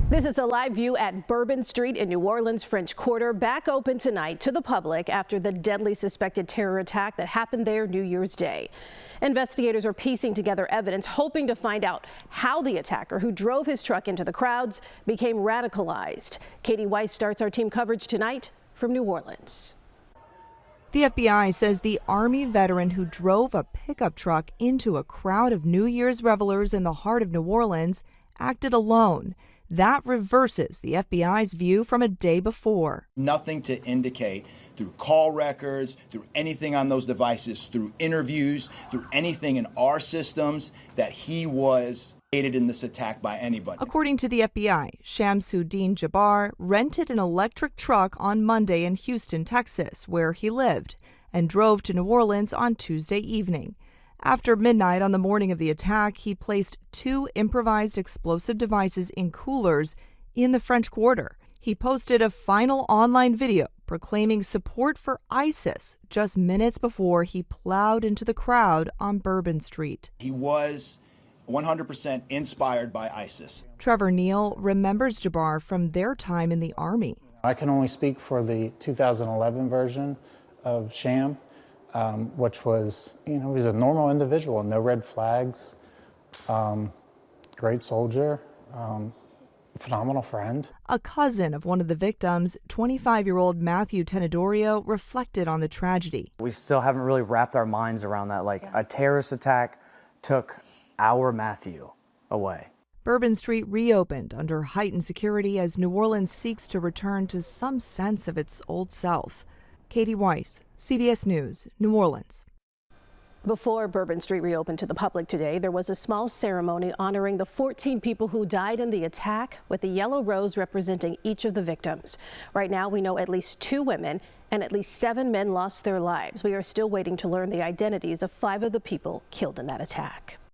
This is a live view at Bourbon Street in New Orleans French Quarter, back open tonight to the public after the deadly suspected terror attack that happened there New Year's Day. Investigators are piecing together evidence, hoping to find out how the attacker who drove his truck into the crowds became radicalized. Kati Weis starts our team coverage tonight from New Orleans. The FBI says the Army veteran who drove a pickup truck into a crowd of New Year's revelers in the heart of New Orleans acted alone. That reverses the FBI's view from a day before. Nothing to indicate through call records, through anything on those devices, through interviews, through anything in our systems that he was aided in this attack by anybody. According to the FBI, Shamsud-Din Jabbar rented an electric truck on Monday in Houston, Texas, where he lived, and drove to New Orleans on Tuesday evening. After midnight on the morning of the attack, he placed 2 improvised explosive devices in coolers in the French Quarter. He posted a final online video proclaiming support for ISIS just minutes before he plowed into the crowd on Bourbon Street. He was 100% inspired by ISIS. Trevor Neal remembers Jabbar from their time in the Army. I can only speak for the 2011 version of Sham. Which was, he was a normal individual, no red flags, great soldier, phenomenal friend. A cousin of one of the victims, 25-year-old Matthew Tenedorio, reflected on the tragedy. We still haven't really wrapped our minds around that. A terrorist attack took our Matthew away. Bourbon Street reopened under heightened security as New Orleans seeks to return to some sense of its old self. Kati Weis, CBS News, New Orleans. Before Bourbon Street reopened to the public today, there was a small ceremony honoring the 14 people who died in the attack, with the yellow rose representing each of the victims. Right now, we know at least 2 women and at least 7 men lost their lives. We are still waiting to learn the identities of 5 of the people killed in that attack.